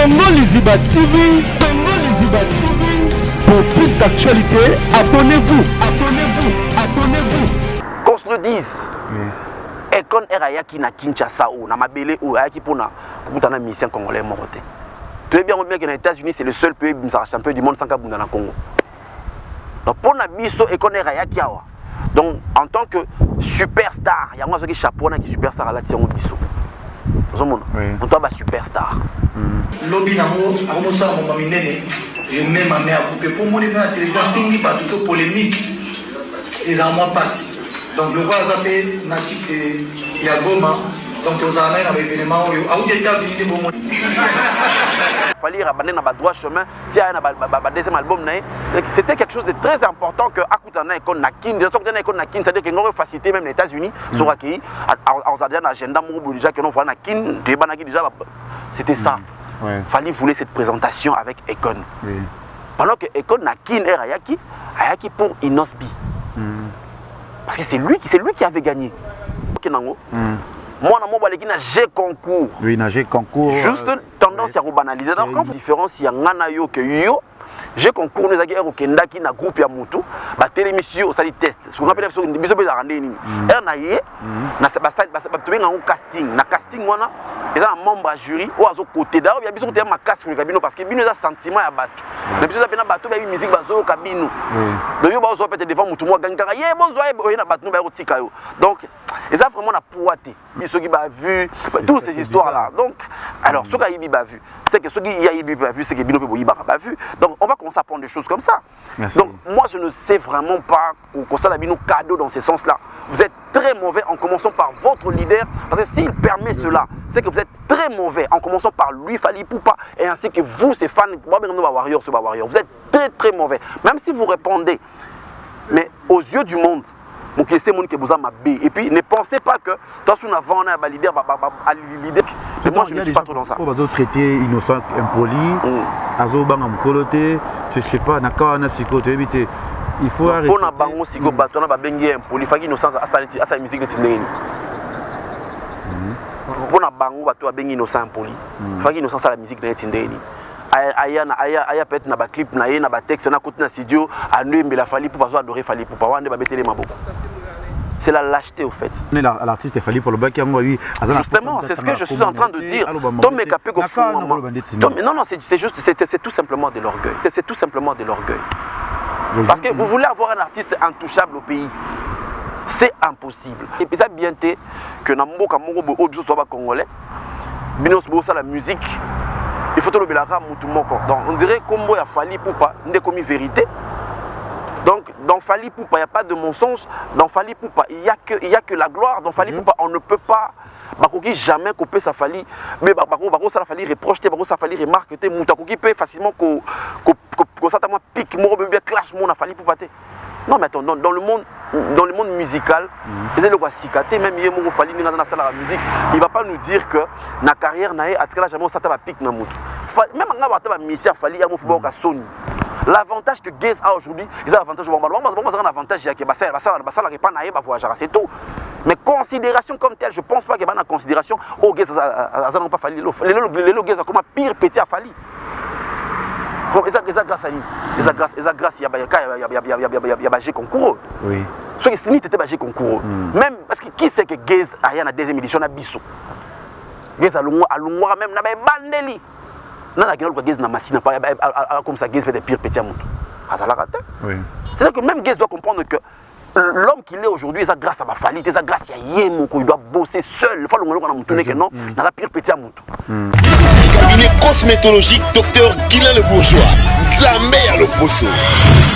Congo Liziba TV. Congo Liziba TV. Pour plus d'actualité, abonnez-vous. Abonnez-vous. Abonnez-vous. Qu'on se le dise. Ekon Erayaki na Kinshasa ou na Mabele ou Ayaki pour na mission congolais moroté. Tu es bien que les États-Unis c'est le seul pays champion du monde sans Kabunda na Congo. Donc pour na biso Ekon Erayaki awa. Donc en tant que superstar, il y a moi qui chapeau na qui superstar à la tion biso. On doit être superstar. Lobby nango akomosa ngomba minene. Je mets ma mère à couper pour mon événement à télévision fini par toute polémique. Et là moi passe. Donc le roi Azapé natif de Yagoma. Donc aux années avec événement où États-Unis de bon. Fallait abandonner na droit chemin. Tiens na deuxième album c'était quelque chose de très important que Akutana Ekon na kin, de sorte Ekon na kin, c'est-à-dire que nous faciliter même les États-Unis sur accueilli en un agenda mon déjà que nous voilà na kin, débat na déjà c'était ça. Fallait voulait cette présentation avec Ekon. Pendant que Ekon na kin era Ayaki pour Inosbi. Parce que c'est lui qui avait gagné. Moi, dans mon G concours. Oui, na G concours. Juste tendance à rebanaliser. Donc, quand différence, il y a un yo que yo. J'ai concours nous avons au Kendaki na groupe ya mutu ba télémission au sali test ce qu'on appelle biso ba rendre nini na ye na ba tubenga un casting na casting wana eza un membre à jury ou azo côté d'ailleurs ya biso ko te ma casque ko kabino parce que bino eza sentiment ya bato na biso za pena bato ba musique bazo kabino donc yo ba zo peut-être devant mutu mo gangaka ye bozo ye na bato ba ko tika yo donc eza vraiment na poité biso qui ba vu toutes ces histoires là donc alors ce qui ba vu c'est que ce qui y a vu c'est que bino pe boyi ba vu donc on va commencer à prendre des choses comme ça. Merci. Donc moi je ne sais vraiment pas qu'on ça nos cadeaux dans ce sens-là. Vous êtes très mauvais en commençant par votre leader parce que s'il permet cela, c'est que vous êtes très mauvais en commençant par lui Fally Ipupa et ainsi que vous ces fans Warrior, vous êtes très très mauvais. Même si vous répondez, mais aux yeux du monde. Donc laissez mon que vous avez et puis ne pensez pas que dans son avant on a un leader mais moi je ne suis pas trop dans ça. On va traiter innocent impoli, azo banga mkolote, tu sais pas naka na siko tu éviter. Il faut arrêter. Pour na bango siko bato na ba bengi impoli faki innocence asa musique de tindeni. Pour na bango bato ba bengi innocent impoli. Faki innocence à la musique de tindeni. Aya peut-être na ba clip na ye na ba texte na côté na studio a nembe la Fally pour adorer Fally pour wande ba betele maboko. C'est la lâcheté au fait. L'artiste Fally pour le bac oui. Justement, c'est ce que je suis en train de dire. Tom est capé go fou. Non, c'est juste c'est tout simplement de l'orgueil. C'est tout simplement de l'orgueil. Parce que vous voulez avoir un artiste intouchable au pays. C'est impossible. Et puis ça bien été que na mboka mongo bo biso soit congolais. Binos bo ça la musique. Il faut le belaka mutu moko. Donc on dirait combo ya Fally Ipupa ndé commis vérité. Donc dans Fally Ipupa il n'y a pas de mensonge. Dans Fally Ipupa il y a que la gloire. Dans Fally Ipupa on ne peut pas bakoki jamais couper sa Fally. Mais bako ça la Fally reproche bako ça Fally remarque te mutakoki peut facilement ko ça tellement pique mo bien clash mon na Fally Ipupa te. Non mais attends dans le monde musical, ils ont cicaté même hier mon Fally ninga na sala la musique, il va pas nous dire que na carrière na atikala jamais ça ta pique na mutu. Même nga ba ta mission Fally ya mo football ka soni. L'avantage que Gaze a aujourd'hui, ils ont l'avantage au un avantage que ça pas naïf à voyager, c'est tout. Mais considération comme telle, je pense pas qu'il y ait une considération. Oh Gaze ça n'a pas fallu. Les Gaze a comme pire petit à Fally. Ils grâce à lui. Ils grâce il y a G concours. Oui. Ce qui est était G concours. Même parce que qui sait que Gaze a une deuxième édition na biso. Gaze a l'ongwa même na bandeli. Non, la gueule Gaze n'a machine pas comme ça Gaze fait des pires petits à montre. Oui. C'est-à-dire que même Gaze doit comprendre que l'homme qu'il est aujourd'hui, c'est grâce à ma Fally, c'est grâce à Yemo qu'il doit bosser seul. Il faut le moment où que non, dans la pire petit à montre. Cabinet cosmétologique docteur Guilain le Bourgeois. Zambé le poso.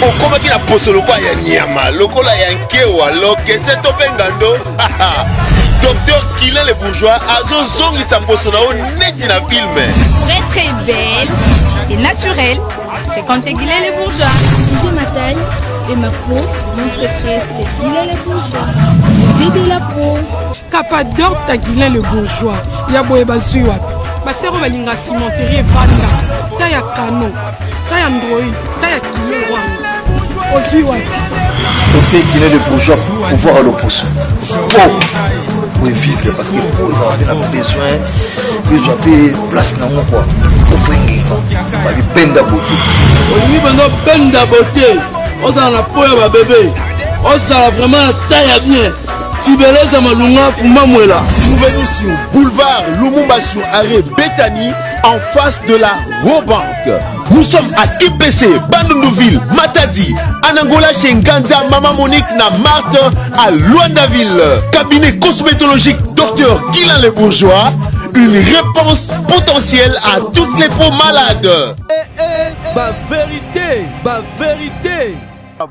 Au combat qui la poso le quoi ya nyama, le kola ya nkewa, lo que c'est topengando. Docteur Guilain le Bourgeois a zongi sa poso na net na film. Pour être très belle et naturelle, c'est quand t'es Guilain le Bourgeois. J'ai ma taille et ma peau, mon secret c'est Guilain le Bourgeois. J'ai de la peau. Capador ta Guilain le Bourgeois. Ya boye basui wapi. Basero balinga cimenterie vanda. Ta ya kano. Ta ya ndroi. Ta ya kilo wanga. Osui wapi. Docteur Guilain le bourgeois, pouvoir à l'opposition. Pour vivre, parce que vous avez besoin, vous avez place dans mon quoi. Vous avez peine d'aboutir. Oui, peine d'aboutir. On a la peau à bébé. On a vraiment la taille à bien. Trouvez-nous sur boulevard Lumumba sur arrêt Bethany en face de la Robank. Nous sommes à IPC, Bandundouville, Matadi, Anangola chez Nganda, Maman Monique, na Marthe, à Luandaville. Cabinet cosmétologique Dr Guilain le Bourgeois. Une réponse potentielle à toutes les peaux malades. Vérité.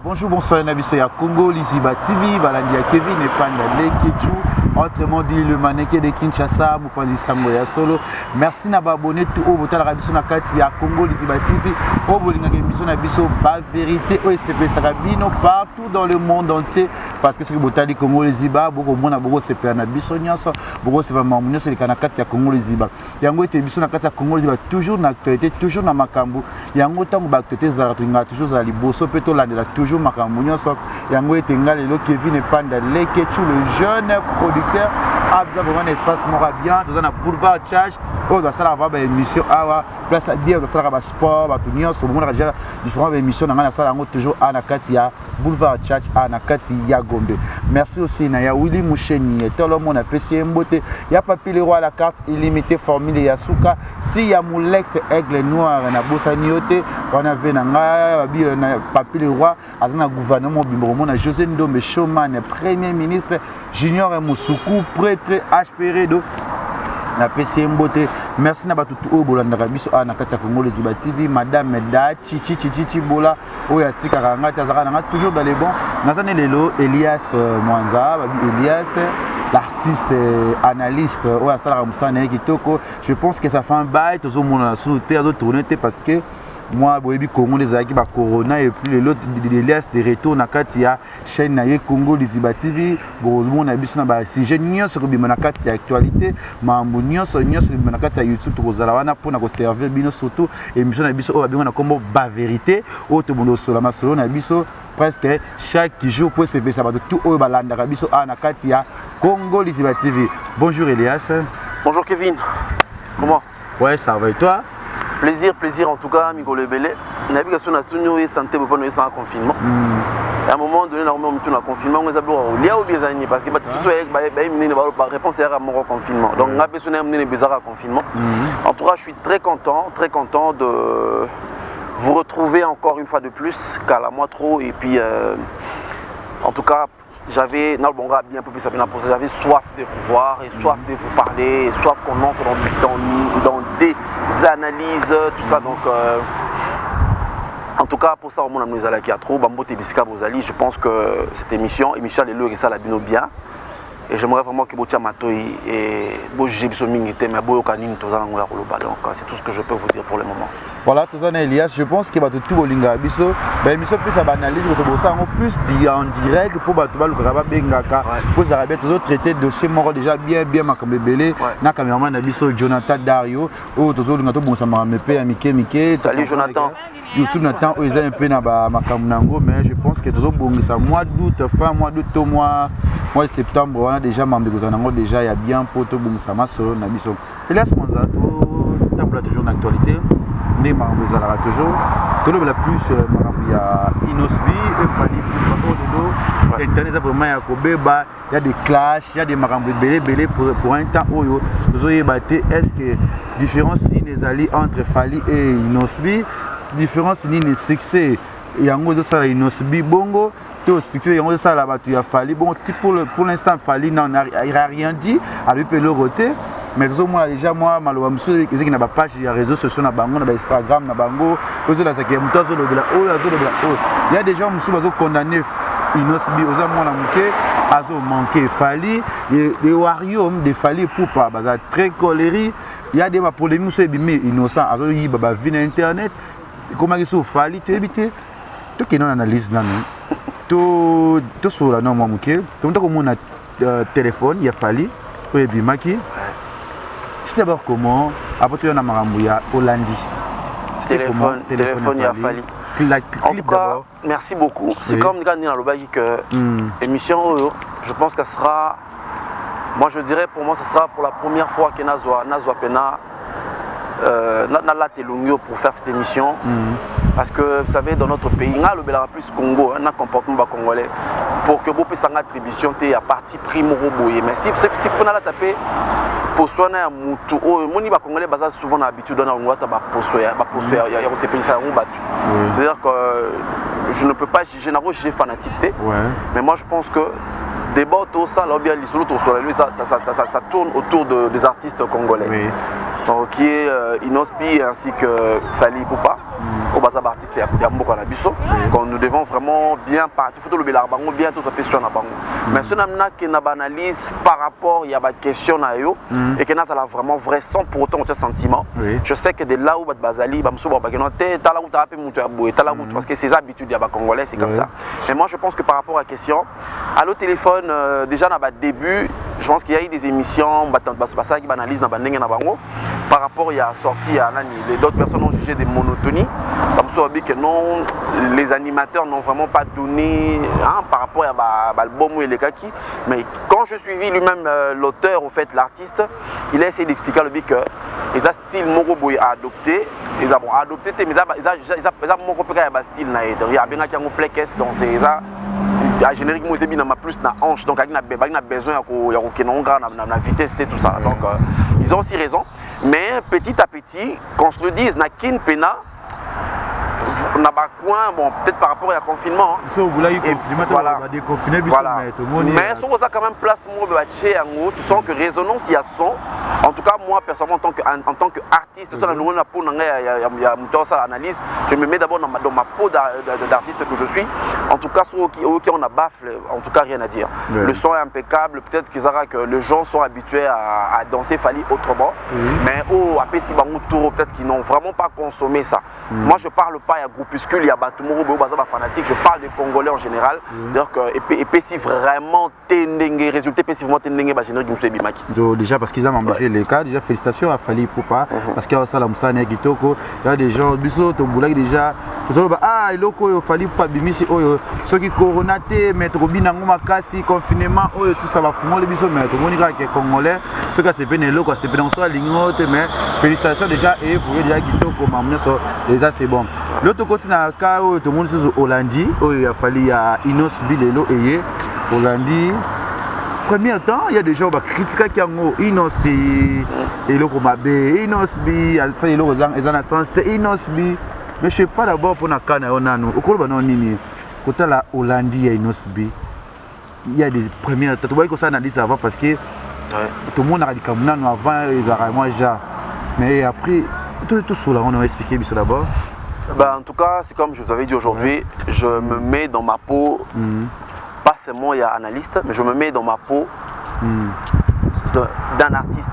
Bonjour, bonsoir, Nabiso ya Congo, Liziba TV, Balandi ya Kevin et Panda Lekechu, autrement dit le mannequin de Kinshasa, Moupanzi Sambo ya Solo. Merci na abonné tout au botal Rabiso na kati ya Congo, Liziba TV, au bolinga Kemiso Nabiso, ba vérité, OSCP Sarabino, partout dans le monde entier, parce que ce que botali Congo Liziba, beaucoup mona beaucoup CP Nabiso Nyonso, beaucoup c'est vraiment Mounio, c'est le kanakati ya Congo Liziba. Yango était biso na kati ya Congo Liziba, toujours na actualité, toujours na makambo. Yango tango ba actualité Zaratunga, toujours à Liboso, Peto la toujours makambo nyonso yango etenga lelo Kevin et Panda Lekechu le jeune producteur a vraiment un espace mora bien dans un boulevard charge oh dans ça va ba émission awa place bien dans ça ba sport ba tout nyonso mona déjà différentes émissions dans ça yango toujours à na kati ya boulevard charge à na kati ya Gombe. Merci aussi na ya Willy Moucheni tout le monde a PC Mbote ya Papi le roi la carte illimitée formule ya Souka si ya Moulex aigle noir na Bosani yote on avait na Papi le roi azana gouvernement bimbo na José Ndombe Showman premier ministre Junior Moussoukou prêtre HPRedo na PC Mbote. Merci na batutu o bolanda biso na kati ya Congo Liziba TV madame Dachi Chichi Bola oya tika ranga tazaka na toujours dans les bons nazane lelo Elias Mwanza Elias l'artiste analyste oya sala musana kitoko. Je pense que ça fait un bail tout le monde a sauté à tourner parce que moi boyebi Congo les aki ba corona et puis l'autre Elias de retour na kati ya chaîne na Congo Liziba TV gros na biso na ba sujet nyonso ko bima na kati ya actualité mambo nyonso bima na kati ya YouTube to kozala wana pona ko servir bino surtout émission na biso o ba binga na kombo ba vérité o to bondo sola masolo na biso presque chaque jour pour se faire ça tout o ba landa biso na kati ya Congo Liziba TV. Bonjour Elias. Bonjour Kevin. Comment? Ouais, ça va et toi? Plaisir en tout cas, Migolo Belé. Navigation a toujours eu santé pour nous sans confinement. À un moment donné, on a confinement, on a besoin parce que tout réponse à mon confinement. Donc on a besoin de confinement. En tout cas, je suis très content de vous retrouver encore une fois de plus, car la moi trop et puis en tout cas. J'avais j'avais soif de vous voir et soif de vous parler et soif qu'on entre dans des analyses, tout ça. Donc en tout cas pour ça on a mis à la qui a trop je pense que cette émission est le ça la bien et j'aimerais vraiment que Botia Matoi et Boji Bisomingité mais Boyokanin tout ça donc c'est tout ce que je peux vous dire pour le moment. Voilà, tout ça Elias, je pense que tout Bolinga Biso, émission plus à analyse en plus en direct pour Batuba le Graba Bengaka pour Zarabia toujours traiter de dossier mort déjà bien makambe belé na caméraman na biso Jonathan Dario ou toujours le bon ça m'a Mike. Salut Jonathan. YouTube Nathan ils ont un peu na ba makambo nango mais je pense que toujours bon ça mois d'août fin mois d'août mois de septembre on a déjà membre nango déjà il y a bien pour tout bon ça maso na biso. Elias Mwanza tout tabla toujours d'actualité. Toujours tout le plus il y a Inosbi et Fali internet vraiment il y a des clashs il y a des marambes belé pour un temps oyo est-ce que différence les alliés entre Fali et Inosbi différence ni le succès et en gros ça Inosbi bongo tout succès en gros ça là tu as Fali bon pour l'instant Fali n'a rien dit à lui le côté. Mais moi déjà moi malheureusement qui n'a pas page les réseaux sociaux na bango na Instagram na bango il y a des gens qui sont condamnés Inosbi aux amants azo manqué Fali les warriors de Fali pour pas très colérique il y a des polémiques sur bimé innocent azo yi baba vie internet comment ils sont Fali tu éviter tout qui non analyse là tout sur la non moi muké tout comme on a téléphone il y a Fali et bimaki. C'est d'abord comment après tu as Maramouya Hollandi téléphone il a fallu En tout cas, merci beaucoup. C'est comme Gani Nalobaki que émission, je pense qu'elle sera, moi je dirais pour moi, ce sera pour la première fois que Nazwa Pena Nala Telungio pour faire cette émission. Parce que vous savez, dans notre pays, on a le plus Congo, on a un comportement congolais. Pour que vous puissiez attribution à parti primo roboye. Mais si vous avez tapé pour soigner un moutou, les Congolais basent souvent l'habitude dans le c'est-à-dire que je ne peux pas juger, j'ai fanatique. Mais moi je pense que débat tout ça, ça tourne autour des artistes congolais. Donc, qui est Inosbi ainsi que Fali Poupa, au bazar artiste quand nous devons vraiment bien partir, il faut le bango bien tout ça fait sur la bango. Mais ce n'a qui n'a analyse par rapport il y a des questions à eux et que n'a ça vraiment vrai sans pour autant ce sentiment. Je sais que de là où bazali bamso ba bageno té ta la route a monter à bout ta la route parce que ces habitudes ya ba congolais c'est comme ça. Mais moi je pense que par rapport à la question à l'autre téléphone déjà dans le début, je pense qu'il y a eu des émissions qui analysent dans bandenge na bango par rapport il y a sorti à les d'autres personnes ont jugé des monotonies comme ça que non les animateurs n'ont vraiment pas donné par rapport à l'album et les kaki mais quand je suivis lui-même l'auteur au fait l'artiste il a essayé d'expliquer le que les style Moroboy a adopté ils ont adopté mais ils ont mon repéré à style na il y a bien qu'il y a un plex dans ces générique moi c'est bien plus na hanche donc il a besoin à vitesse et tout ça donc ils ont aussi raison mais petit à petit qu'on se le dise na kin pena na ba coin bon peut-être par rapport à confinement voilà mais si on a quand même place tu sens que résonance il y a son en tout cas moi personnellement en tant qu'artiste ça nous on a pour analyse je me mets d'abord dans ma peau d'artiste que je suis en tout cas qui on a baffle en tout cas rien à dire le son est impeccable peut-être que les gens sont habitués à danser Fali autrement mais si peut-être qu'ils n'ont vraiment pas consommé ça moi je parle pas à groupuscule il y a Batumoro fanatique je parle des Congolais en général donc et si vraiment tendenge résultat passivement tendenge ba générique du Bimaki déjà parce qu'ils ont engagé les cas déjà félicitations à Fali Poupa parce qu'il y a ça la Moussane Kitoko il y a des gens biso to boulaki déjà il loko Fali Poupa bimisi oyo ceux qui coronaté mettre bina ngoma kasi confinement oyo tout ça va fumo le biso mais to monika que Congolais ceux qui c'est peine loko c'est peine soit lingote mais félicitations déjà et pour déjà Kitoko mamne so déjà c'est bon l'autre côté na ka oyo to monde sur Hollandi oyo ya Fali ya Inos Bilelo et Hollandi premier temps il y a des gens qui critiquent qui ont Inos et loko mabe Inos bi ça les loko ils en sens Inos bi mais je sais pas d'abord pour na kana onano okolo ba nini côté la Hollandi ya Inos bi il y a des premières tu vois que ça analyse avant parce que tout le monde a dit comme avant ils avaient moi déjà mais après tout cela on a expliqué ça d'abord. En tout cas, c'est comme je vous avais dit aujourd'hui, je me mets dans ma peau, pas seulement il y a analyste, mais je me mets dans ma peau d'un artiste.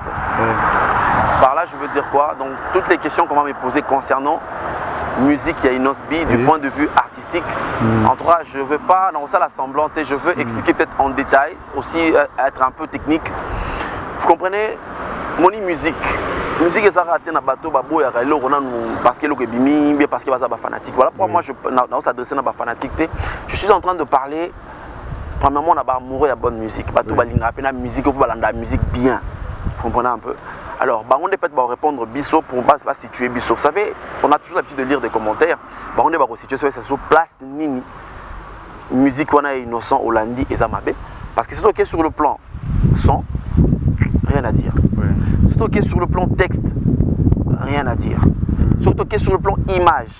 Par là, je veux dire quoi? Donc, toutes les questions qu'on va me poser concernant musique, il y a une osbi du point de vue artistique. En tout cas, je ne veux pas dans ça la semblante, je veux expliquer peut-être en détail, aussi être un peu technique. Vous comprenez? Mon musique est raté na bateau babo ya relo parce que le bimi bien parce que baza ba fanatique voilà pourquoi moi je dans s'adresser na ba fanatique je suis en train de parler premièrement na ba amoureux ya bonne musique bateau balinga pe na musique pour balanda musique bien vous comprenez un peu alors on peut peut-être répondre biso pour pas situer biso vous savez on a toujours l'habitude de lire des commentaires on est pas situer ça sur place nini musique on a innocent Hollandi et Zamabe parce que c'est OK sur le plan son rien à dire. Surtout que sur le plan texte, rien à dire. Surtout que sur le plan image,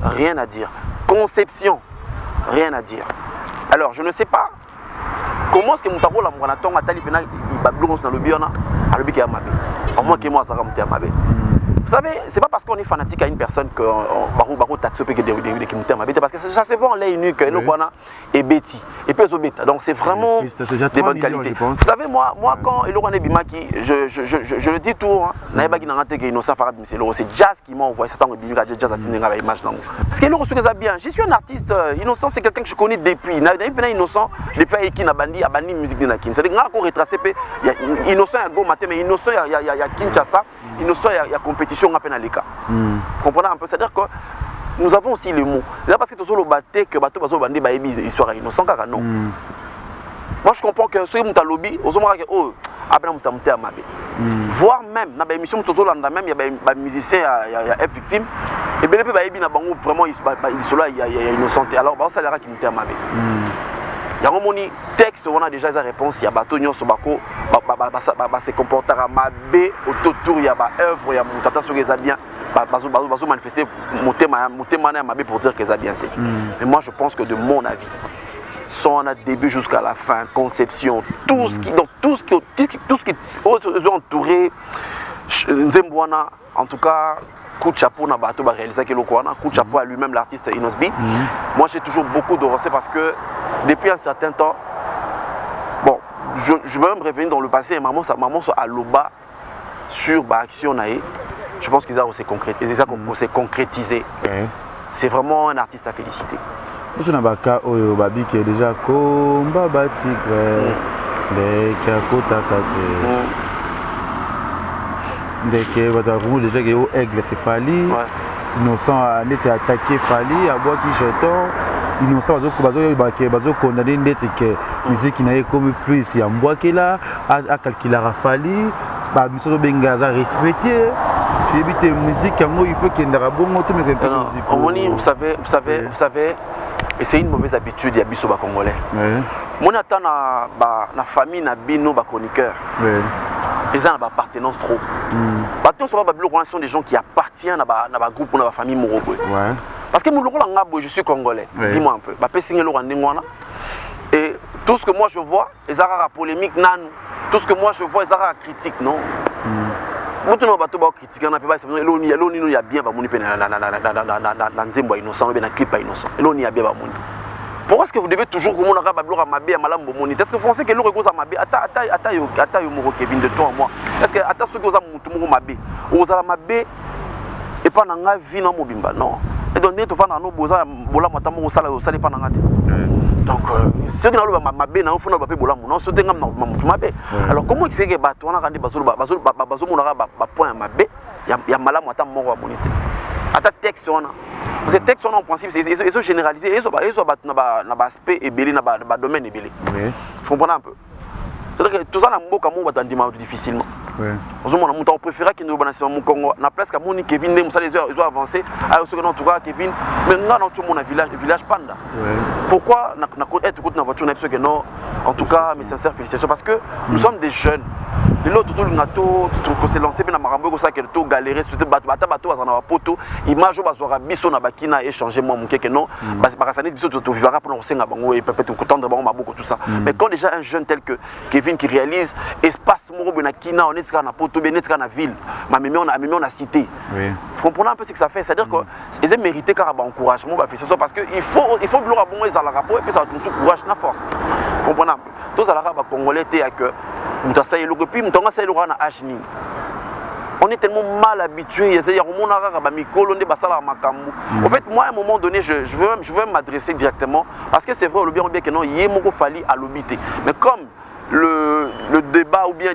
rien à dire. Conception, rien à dire. Alors, je ne sais pas comment est-ce que Moussa Rola Mwanaton a tali pena il bablouron dans le biona à l'obi qui a mabé. Au moins que moi ça ramte à mabé. Vous savez, c'est pas parce qu'on est fanatique à une personne que Barou taxe que des parce que ça se voit en l'œil nu que le Guana est Betty et puis bêta. Donc c'est vraiment des bonnes qualités. Vous savez, moi quand le Guana est Bimaki, je le dis tout, Naïba qui n'a raté qu'il innocent Farab Misselo, c'est Jazz qui m'a envoyé cet angle de Jazz à Tinega avec image. Parce que le reçu ça bien. Je suis un artiste innocent, c'est quelqu'un que je connais depuis. Naïba innocent depuis qui n'a bandi a bandi musique de Nakin. C'est des gars qu'on retracé innocent à Go matin mais innocent il y a Kinshasa, innocent il y a compétition à peine à l'écart. Vous comprenez un peu, c'est-à-dire que nous avons aussi le mot. C'est parce que tu as le batté que bateau bazo bandé ba histoire innocent kaka non. Moi je comprends que ceux qui ont lobby, aux hommes que oh après on t'a mabé. Voire même dans l'émission tu landa même il y a des musiciens il y a victime et bien ba yebi na bango vraiment il y a innocent. Alors ba ça lera qui m'ont mabé. Il y a un texte, on a déjà sa réponse, il y a bateau nyonso bako se comportera mabé autour il y a ba œuvre il y a mon tata sur les bien bazo manifester mon thème mabé pour dire que ça bien été. Mais moi je pense que de mon avis sont à début jusqu'à la fin conception tout ce qui ont entouré Nzembwana en tout cas coup de chapeau na bateau ba réaliser que lokwana coup de chapeau à lui-même l'artiste Inosbi. Moi j'ai toujours beaucoup de respect parce que depuis un certain temps bon je vais même revenir dans le passé maman soit à l'oba sur ba action naé je pense qu'ils ont s'est concrétisé. C'est vraiment un artiste à féliciter. Je n'ai pas cas au babi qui est déjà combat batigre les kakota kate dès que vous déjà que au aigle c'est Fali innocent c'est attaqué Fali à bois qui jeton innocent bazo condamné ndetse que musique qui n'a comme plus il y a bois qui là à calculer à Fali ba miso bengaza respecté tu évites musique il faut qu'il y ait un bon mot mais vous savez et c'est une mauvaise habitude il y a biso ba congolais mon attend na famille na bino ba chroniqueur ils ont une appartenance trop. Ce sont des gens qui appartiennent à un groupe ou à la famille Morobo. Parce que je suis congolais. Dis-moi un peu. Et tout ce que moi je vois, ils ont la polémique. Tout ce que moi je vois, ils ont la critique. Non. Pourquoi est-ce que vous devez toujours comme on a mabé à malam bomoni? Est-ce que vous pensez que l'eau est mabé? Ata yo Kevin de toi moi. Est-ce que ata ceux qui ont mutumu mabé? Ozala mabé et pas nanga vie na mobimba non. Et donc tu vas na no boza bola matamo osala pas nanga te. Donc ceux qui n'ont pas mabé na ofona ba pe bola non ceux qui ont mutu mabé. Alors comment tu sais que bato na kandi bazo monaka ba point mabé ya malam matamo wa bonité. Ata texte on a ces textes sont en principe ils sont généralisés ils sont dans aspect et belé dans domaine et belé. Vous comprenez un peu. C'est-à-dire que tout ça na mboka mo batandima difficilement. On préférait qu'il nous balance mon Congo na place ka moni Kevin ne musa les ont avancé à ce que en tout cas Kevin mais nga dans tout mon village panda. Pourquoi na être côté na voiture na parce que non en tout cas mes sincères félicitations parce que nous sommes des jeunes. L'autre tout le nato tout s'est lancé na marambo ko ça que tout galérer sur bato azana poto image bazora biso na bakina échanger moi mon que non parce que biso to vivra pour senga bango et peut-être tendre bango maboko tout ça. Mais quand déjà un jeune tel que Kevin qui réalise espace moro na kina on est na poto bien être na ville mais on a cité. Vous comprenez un peu ce que ça fait, c'est-à-dire que ils ont mérité car encouragement parce que il faut bloquer bon ils ont la rapport et puis ça nous courage na force. Vous comprenez un peu. Tous à la raba congolais té que mutasa yelo puis mutonga sa yelo na ajni. On est tellement mal habitué, c'est-à-dire au monde arabe ba mikolo ndé basala makambu. En fait moi à un moment donné je veux m'adresser directement parce que c'est vrai le bien que non yé moko fali à l'obité. Mais comme le débat ou bien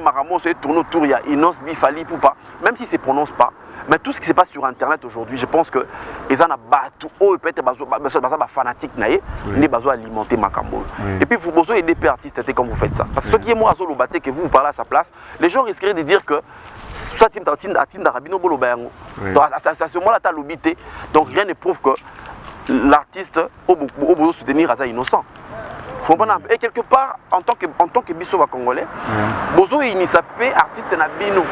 Maramo se tourne autour, il y a Inos Bifali ou pas, même si ça ne prononce pas, mais tout ce qui se passe sur internet aujourd'hui, je pense que ils en ont battu, peut-être fanatique, ils ont alimenter Makambo. Et puis vous pouvez aider les artistes comme vous faites ça. Parce que ce qui est moi à Zolo Baté, que vous parlez à sa place, les gens risqueraient de dire que soit Tim Darabino Bolo Bayango. À ce moment-là, tu as l'obité, donc rien ne prouve que l'artiste a besoin de soutenir Aza innocent. Et quelque part, en tant que biso congolais, bozo inisapé artiste na bino.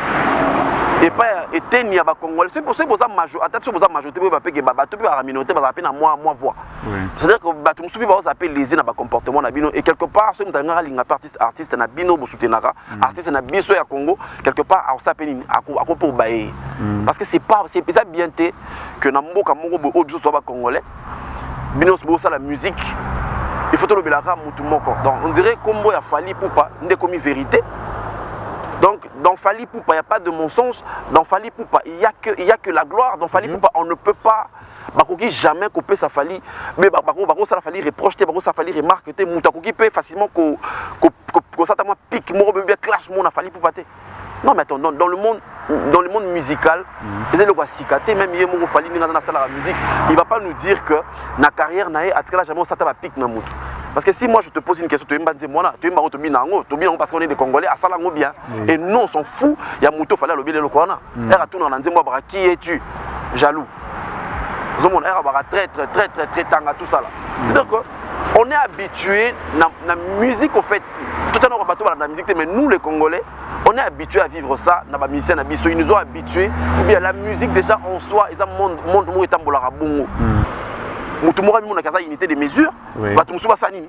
Et pas été ni à congolais. C'est pour ça que boza majorité pour que bato pe minorité ba appel na moi voix. C'est-à-dire que bato musubi ba appel les na comportement na bino et quelque part ce mutanga linga artiste na bino bo soutenaka artiste na biso ya Congo quelque part a s'appelle ako pour bailler. Parce que c'est ça bien té que na mboka moko bo biso so ba congolais. Bino bo ça la musique. Il faut le belaka mutumoko. Donc on dirait combo ya Fali Poupa, n'est comme vérité. Donc dans Fali Poupa, il n'y a pas de mensonge. Dans Fali Poupa, il y a que la gloire. Dans Fali Poupa, on ne peut pas jamais couper sa Fali. Mais ça Fali reproche, ça Fali remarque, Moutakoki peut facilement que ça pique, clash mon Fali Poupa. Non, mais attends, dans le monde musical, même la musique, il ne va pas nous dire que la carrière n'a jamais un pic. Parce que si moi je te pose une question, tu vas parce qu'on est des Congolais, à Salango bien. Et nous on s'en fout, il y a Mouto, il fallait le Corona. Qui es-tu? Jaloux. Très tanga, tout ça là. Donc on est habitué, la musique au fait, tout ça on la musique, mais nous les Congolais, on est habitué à vivre ça, ils nous ont habitués, ou bien la musique déjà en soi, ils ont monde où est en bongo. Mutumura mi monaka unité de mesure, bato musuba sanini.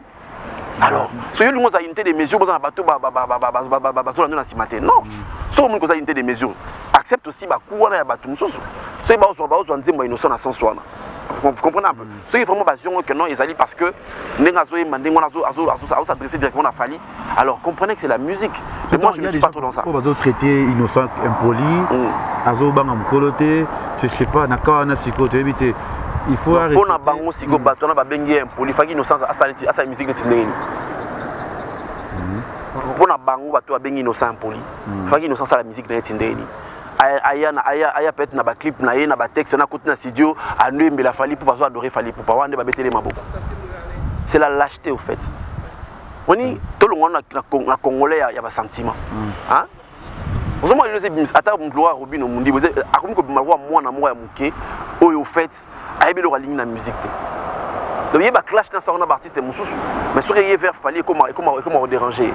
Alors, si vous avez une unité de mesure, vous avez un bateau, non. Si vous avez une unité de mesure, accepte aussi que vous avez un bateau. Si vous avez un bateau, innocent à 100. Vous comprenez un peu? Ceux qui vraiment besoin que non, ils allaient parce que s'adresser directement à Fali. Alors comprenez que c'est la musique. Mais moi je ne suis pas trop dans ça. Vous avez traité innocent impoli, je sais pas, il faut arrêter. Pour na bango siko bato na ba bengi impoli, faki innocence asa musique netindeni. Pour na bango bato ba bengi innocent impoli, faki innocence à la musique netindeni. Aya peut-être na ba clip na ye na ba texte na côté na studio a ndembe la Fali pour pas adorer Fali pour pas wande ba betele maboko. C'est la lâcheté au fait. On dit tout le monde na congolais il y a ba sentiment. Hein? Vous avez dit que Ata Mouloa Robin Omundi, vous avez dit que moi na moi muké, au fait, aïe le ralliement la musique. Donc il y a un clash dans ça on a artiste mususu, mais sur les vers fallait comment déranger.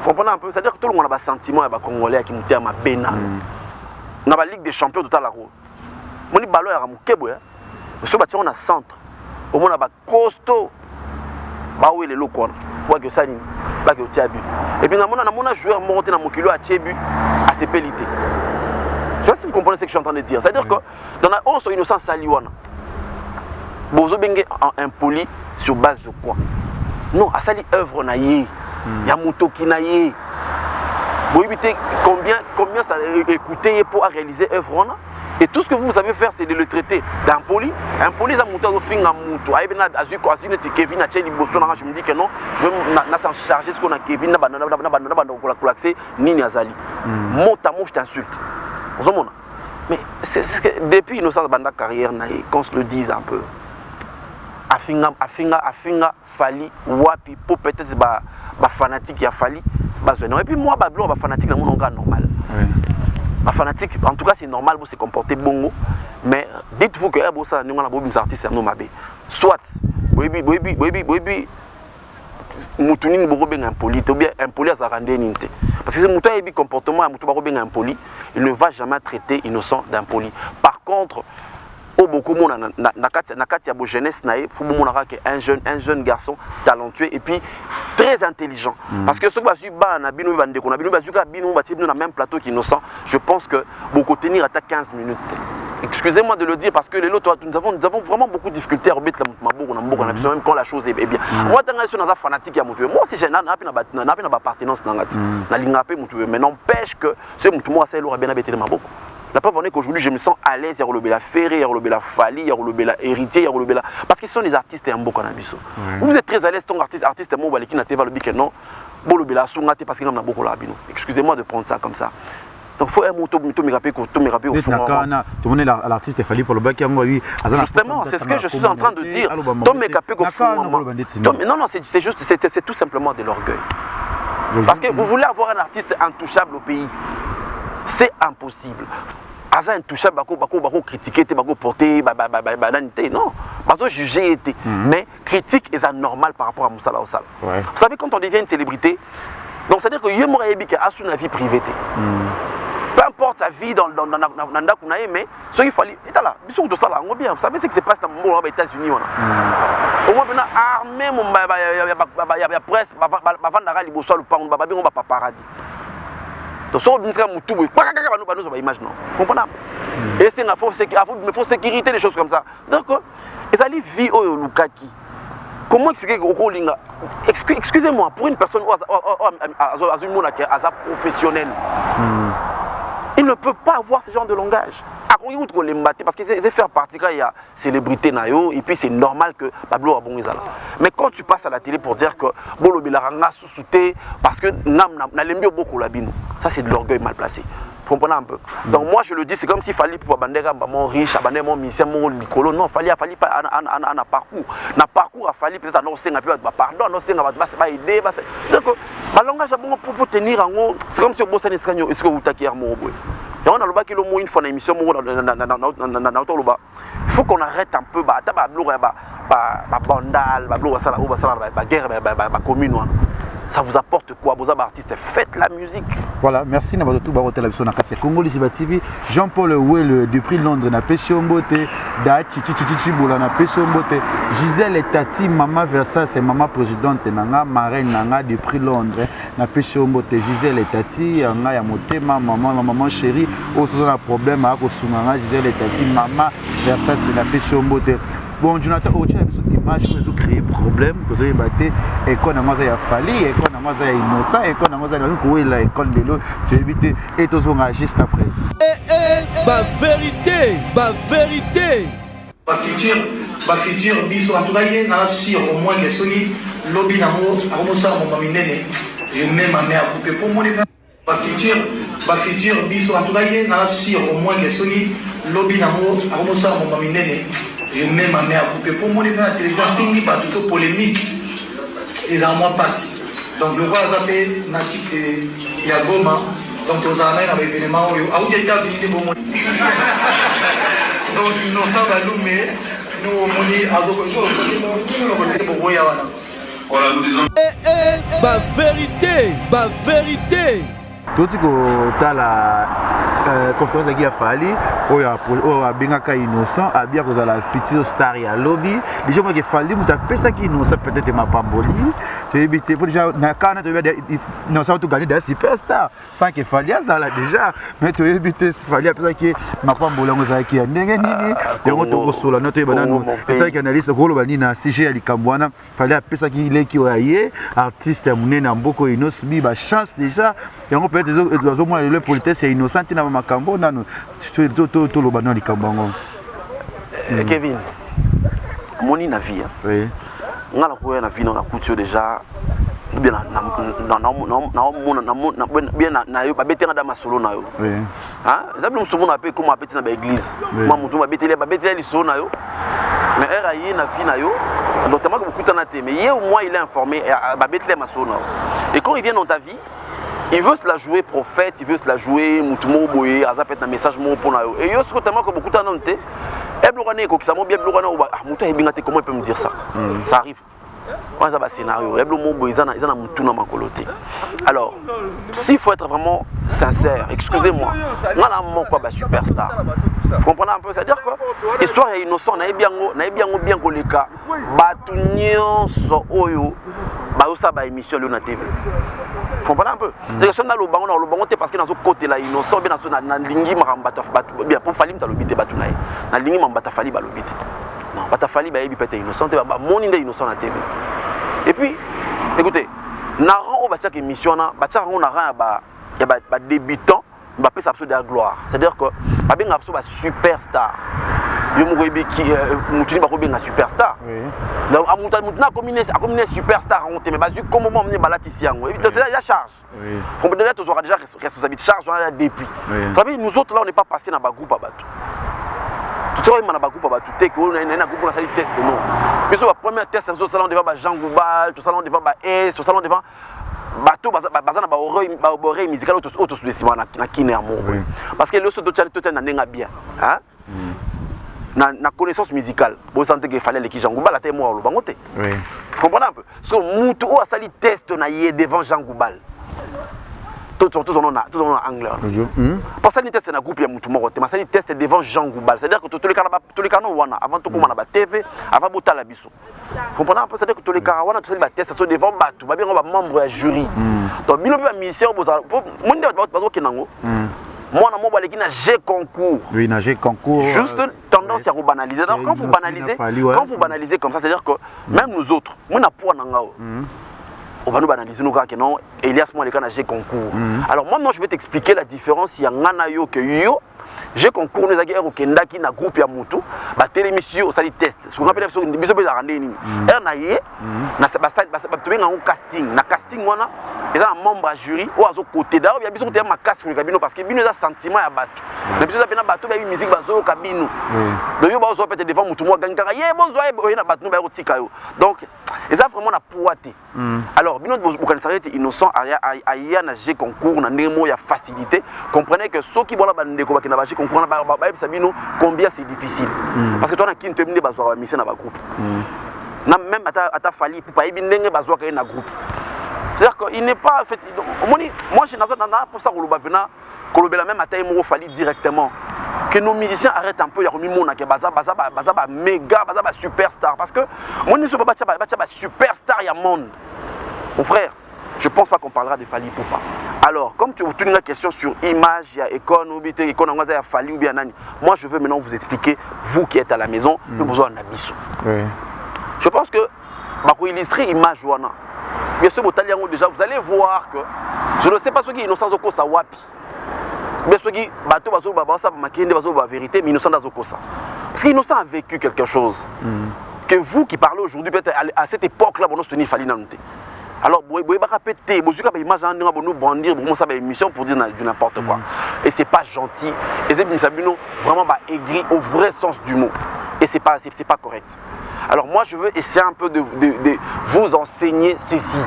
Vous comprenez un peu? C'est-à-dire que tout le monde a un sentiment, il y a un Congolais qui monte à ma bena. On a la Ligue des Champions tout à l'heure. On dit ballon à Mukebo, monsieur bâtiment on a centre, au moins on a costaud, bah où est le loco, quoi que ça n'y. Et puis, on a joué monté dans mon kilo à Tchébu, à ses pellités. Je ne sais pas si vous comprenez ce que je suis en train de dire. C'est-à-dire que dans la 11 innocent Saliwana, Bozo Bengue impoli sur base de quoi? Non, à Sali œuvre naïe, il y a Mouto qui naïe. Vous évitez combien ça a coûté pour réaliser œuvre? Et tout ce que vous savez faire, c'est de le traiter d'impoli. Impoli, ça monte au fin à Mouto. Kevin a Tchéli Bossona, je me dis que non, je vais charger ce qu'on a Kevin, ni Azali. Mot à mot, je t'insulte. Mais depuis Innocence Banda carrière, qu'on se le dise un peu. Afinga, Fali, Wapi, pour peut-être fanatique, il y a Fali. Et puis moi, je suis fanatique dans mon normal. Ma fanatique, en tout cas c'est normal pour se comporter bongo, mais dites-vous que ça nous on a beaucoup d'artistes nous mabé. Soit boibi mutuni beaucoup bien impoli, ou bien impoli à sa rendre ninte. Parce que ce mouton a comportement mouton beaucoup bien impoli, il ne va jamais traiter innocent d'impoli. Par contre, au beaucoup monde na jeunesse naïf, faut un jeune garçon talentueux et puis très intelligent. Parce que ce que on a même plateau qu'innocent, je pense que beaucoup tenir à 15 minutes. Excusez-moi de le dire parce que les autres nous avons vraiment beaucoup de difficultés à remettre même quand la chose est bien. Moi je suis un fanatique à moi aussi j'ai une appartenance mais n'empêche que ce moi c'est le bien habité maboko. La preuve en est qu'aujourd'hui je me sens à l'aise, il y a le Ferré, il y a le Fali, il y a le Héritier, il y a le parce qu'ils sont des artistes et un beau cannabis. Vous êtes très à l'aise, ton artiste mon qui n'a pas le bic non, bon le bela sungate parce qu'il en a beaucoup là. Excusez-moi de prendre ça comme ça. Donc il faut un mouton me rappeler au fond. Tout le monde est l'artiste Fali pour le bac justement, c'est ce que je suis en train de dire. Tom me capé au fond. Non, c'est juste, c'est tout simplement de l'orgueil. Parce que vous voulez avoir un artiste intouchable au pays. C'est impossible. Aza intouchable, bako critiquer, bako porter, non, bako juger, mais critique est anormal par rapport à Moussala Osal. Vous savez quand on devient une célébrité, donc c'est à dire que Yemora Yebike a une vie privée. Peu importe sa vie dans Nanda Kunaye, mais ce qu'il fallait, et là, bisous de ça là, on bien. Vous savez ce qui se passe dans les États-Unis, au moins maintenant armé, il y a presse, Vandara Liboso le Pang, on va pas paradis. Donc, si on dit que tout le monde va imaginer. Vous comprenez? Et c'est il faut sécurité, des choses comme ça. Donc, et ça vie au Lukaki. Comment expliquer que excusez-moi, pour une personne professionnelle, Il ne peut pas avoir ce genre de langage. Parce qu'ils faire partie quand il y a célébrité nayo et puis c'est normal que Pablo a bon là. Mais quand tu passes à la télé pour dire que Bolo Bilaranga sous-souté parce que n'a l'aime beaucoup la bino, ça c'est de l'orgueil mal placé. Vous comprenez un peu. Donc moi je le dis, c'est comme s'il fallait pour Bandera mon riche, abander mon misère, mon nicolo. Non, fallait pas un parcours. Na parcours a fallu peut-être non c'est un peu pardon, non c'est pas aider, donc le langage bon pour tenir en haut, c'est comme si au boss n'escanyo, est-ce que vous taquez mon boy. Et on a le bas qui le mot une fois dans l'émission, il faut qu'on arrête un peu bandal, guerre, commune. Ça vous apporte quoi, vos artistes? Faites la musique. Voilà, merci Nabato Barote la mission Nakatia Congo Lisiba TV. Jean-Paul Ouel depuis Londres na Péché Mbote, Dachi Chichichi Bola na Péché Mbote, Gisèle et Tati Maman Versa, c'est maman présidente nanga, marraine nanga depuis Londres na Péché Mbote, Gisèle et Tati nga ya motema maman chérie, au ce un problème à Kosunganga, Gisèle et Tati Maman Versa c'est na Péché Mbote. Bon, Jonathan, tu as une image qui a créé problème, que vous avez battu, et qu'on a mazé à Fali, et qu'on a mazé à Innocent, et qu'on a mazé à la école de l'eau, tu as évité, et tous on a juste après. Vérité. Futur, biso, en tout cas, il y a au moins que celui, lobby d'amour, à commencer à mon minene, je mets ma mère à couper pour mon état. Futur, biso, en tout cas, il y a au moins que celui, lobby d'amour, à commencer à mon minene. Je mets ma mère à couper. Pour mon événement intelligent, finit par tout polémique. Et là, moi, passe. Donc, le roi a zappé natif de Yagoma. Donc, aux années, avec l'événement, à où j'ai été fini pour moi. Donc, nous sommes à l'oumé. Nous, on est à Zokojo. Voilà, nous disons. Vérité. Tout ce que la conférence qui a fallu, on a bien qu'à innocent, a bien que la future star et à lobby. Déjà, moi, il fallait, vous avez fait ça qui innocent, peut-être ma pamboli. Tu as évité, pour déjà, quand tu as gagné des superstars, sans qu'il fallait ça là déjà. Mais tu as évité, il fallait après que ma pamboli, on a qui a négé nini, et on te reçoit notre banane, et tu as analysé le rôle de la CG à l'Ikambouana, il fallait après ça qu'il est qui est artiste, mon n'a beaucoup innocent, ma chance déjà. Et on peut être les hommes le politesse c'est innocent na makambo nanu tout le banon likambango. Kevin, moni na vie. Oui. Ngala ko na vie na couture déjà bien na yo ba betera da masolo na yo. Oui. Hein? Zabi musumu na pe comme apeti na ba église. Moi mutu ba beteli liso na yo. Mais era yi na vie na yo. Notamment que beaucoup na te mais hier au moins il est informé ba beteli masolo na yo. Et quand il vient dans ta vie, il veut se la jouer prophète, il veut se la jouer mutumo boye, azapet na message mo pona yo. Et yo ce tellement que beaucoup t'annonte, et blorane ko kisamo bien blorane ou mutu hebingate comment il peut me dire ça? Ça arrive. On a un scénario, et blomo boye ils en a mutu na makoloté. Alors, s'il faut être vraiment sincère, excusez-moi, on a mon quoi ba superstar. Vous comprenez un peu, c'est-à-dire quoi? Histoire est innocent, na bien koleka, batu nyonso oyo ba osa ba émission le na TV. Vous comprenez un peu? C'est-à-dire que le banc parce que dans ce côté là innocent bien dans lingi marambata bien pour falim ta lobité batu na na lingi mambata fali ba lobité. Non, bata fali ba yebi peut-être innocent ba mon inde innocent na TV. Et puis écoutez, naran o ba chaque émission na ba chaque on naran ba débutant ba pesa absolu de la gloire. C'est-à-dire que ba bien absolu ba superstar. Yo mo rebi ki mutuni ba ko bien superstar. Oui. Donc a combiné superstar on te mais bazu comme moment mener balati ici en il y a charge. Oui. Faut me donner toujours déjà responsabilité charge on a depuis. Vous savez nous autres là on n'est pas passé dans ba groupe à bateau. Tout ça on a ba groupe à bateau té que on a un groupe on a test non. Puis sur la première test on salon devant ba Jean Goubal, tout salon devant ba S, tout salon devant bateau bazana ba oreille musical auto sous estimant na kiner mo. Parce que le saut de tout na nenga bien, hein? Na connaissance musicale, vous sentez qu'il fallait l'équipe Jean Goubal, la moi le bangote. Oui. Vous comprenez un peu? Parce que Moutou a sali test na yé devant Jean Goubal. Tout on a anglais. Parce que les tests na groupe ya Moutou Morote, mais sali test devant Jean Goubal. C'est-à-dire que tous les canaux wana avant tout comme on a TV, avant botta la biso. Vous comprenez un peu? C'est-à-dire que tous les canaux wana tous les tests sont devant Batou, ba bien on va membre du jury. Donc bino pe mission boza. Monde ba kenango. Moi, j'ai concours. Oui, j'ai concours. Juste tendance à vous banaliser. Alors, quand vous banalisez comme ça, c'est-à-dire que même nous autres, nous n'avons pas on va nous analyser nos gars que non, Elias moi les gars j'ai concours. Alors moi je vais t'expliquer la différence il y a ngana yo que yo j'ai concours nous agir au Kendaki na groupe ya mutu ba télémission ça les test ce qu'on appelle sur biso be rendre ni na yé na ba to benga un casting na casting wana eza un membre à jury ou azo côté d'ailleurs il y a biso te ma casse pour le cabino parce que bino eza sentiment ya bato na biso za pena bato ba musique bazo cabino donc yo bazo peut-être devant mutu moi gangara yé bonzo e na bato no ba rotika yo donc eza vraiment na poité alors bino vous connaissez innocent aya na j'ai concours na ndemo ya facilité comprenez que ceux qui voilà bande ko bakina ba j'ai concours na ba sabino combien c'est difficile parce que toi na kin terminer bazo mission na ba groupe na même ata fali pour pas ibindenge bazo ka na groupe c'est-à-dire qu'il n'est pas fait moi je n'ai pas pour ça que même à taille fali directement que nos musiciens arrêtent un peu ya remis mon que baza méga baza superstar parce que moi ne suis pas superstar ya monde mon frère je pense pas qu'on parlera de Fali Poupa. Alors, comme tu as une question sur image, il y a Econ, il y a Fali ou bien Nani. Moi, je veux maintenant vous expliquer, vous qui êtes à la maison, le besoin d'un abisso. Je pense que, pour illustrer l'image, bien sûr, déjà, vous allez voir que, je ne sais pas ce qui est innocent au Kosa Wapi. Bien sûr, bateau bazo babasa makinde bazo ba vérité, mais innocent dans Kosa. Parce qu'innocent a vécu quelque chose que vous qui parlez aujourd'hui, peut-être à cette époque-là, vous n'avez pas Fali Nanté. Alors, vous pouvez pas répéter, vous pouvez pas imaginer nous brandir, vous avez une émission pour dire du n'importe quoi. Et c'est pas gentil. Et c'est vraiment aigri au vrai sens du mot. Et c'est pas correct. Alors moi, je veux essayer un peu de vous enseigner ceci.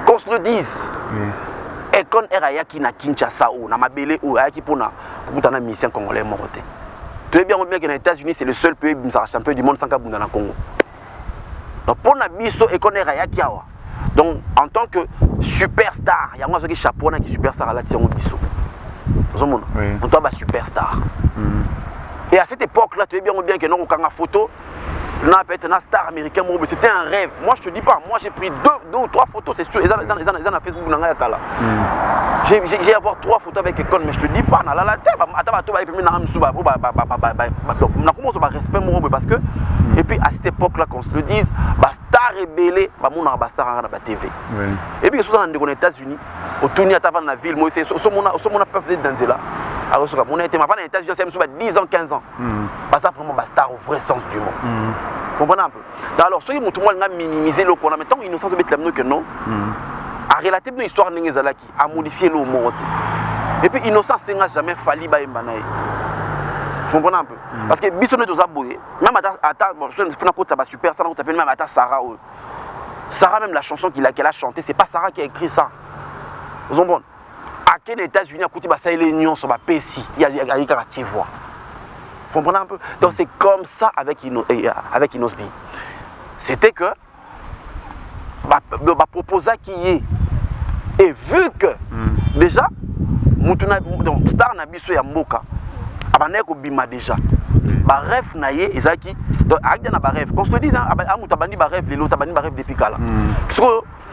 Qu'on se le dise. Et quand Erayaki na Kinshasa ou na Mabele ou Ayaki pour na mission congolais moroté. Tu sais bien que les États-Unis c'est le seul pays champion du monde sans Kabunda na Congo. Donc pour na biso et qu'on Erayaki awa. Donc en tant que superstar, il y a moi qui chapeau qui superstar à la Tion biso. On doit être superstar. Et à cette époque-là, tu sais bien que non, quand on a photo, peut-être un star américain, c'était un rêve. Moi, je te dis pas, moi j'ai pris deux ou trois photos, c'est sûr, ils ont Facebook, j'ai avoir 3 photos avec Econ, mais je te dis pas, dans la tête, parce que, et puis à cette époque-là, qu'on se le dise, star rebelle, mon star en TV. Et puis, ils sont aux États-Unis, au Tunis, à la ville, moi, c'est ce mon peuvent être dans là. Alors, on a été ma femme aux États-Unis, c'est 10 ans, 15 ans. Ça vraiment star au vrai sens du mot. Vous comprenez un peu? Alors, ceux qui ont minimisé le point, maintenant, innocence de mettre que non. À relater une histoire n'engezalaki, à modifier le mot. Et puis, innocence n'a jamais fallu ba embanaye. Vous comprenez un peu? Parce que bisonne de zaboué, même à bon, je ne fais pas super, ça n'a même à Sarah. Sarah, même la chanson qu'elle a chantée, c'est pas Sarah qui a écrit ça. Vous comprenez? À quel États-Unis, à côté de ça, il y a une union sur ma PC, il y a une voix. Vous comprenez un peu? Donc c'est comme ça avec Inosbi. C'était que ma proposal qui est. Et vu que déjà, donc star na biso ya mboka, abandé ko bima déjà. Ba rêve naie ezaki donc avec na ba rêve. Quand je te dis amuta bandi ba rêve lelo tabandi ba rêve depuis kala. Parce que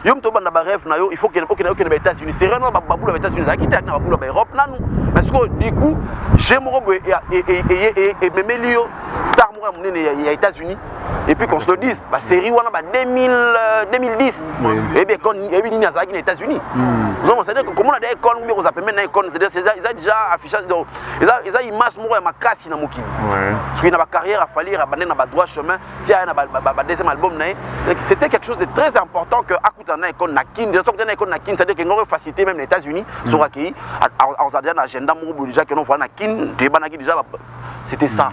yo mto banda ba rêve na yo il faut qu'il y ait les États-Unis. C'est vraiment ba boula États-Unis zaki ta na ba boula ba Europe na nous. Parce que du coup, j'aime et memelio star moi mon les États-Unis. Et puis qu'on se le dise, la série wana ba 2010 et bien quand il y a zaki les États-Unis. C'est-à-dire que comment on a des écoles ou bien on appelle maintenant écoles, c'est-à-dire ils ont déjà affiché donc ils ont image moi ma casse na mokili. Parce qu'il y a ma carrière à fallir à bander dans ba droit chemin, si a ba deuxième album na c'était quelque chose de très important que akutana école na kin, de sorte que na école na kin, c'est-à-dire que nous facilité même les États-Unis sur accueilli en un agenda mo déjà que nous voilà na kin, de banaki déjà c'était ça.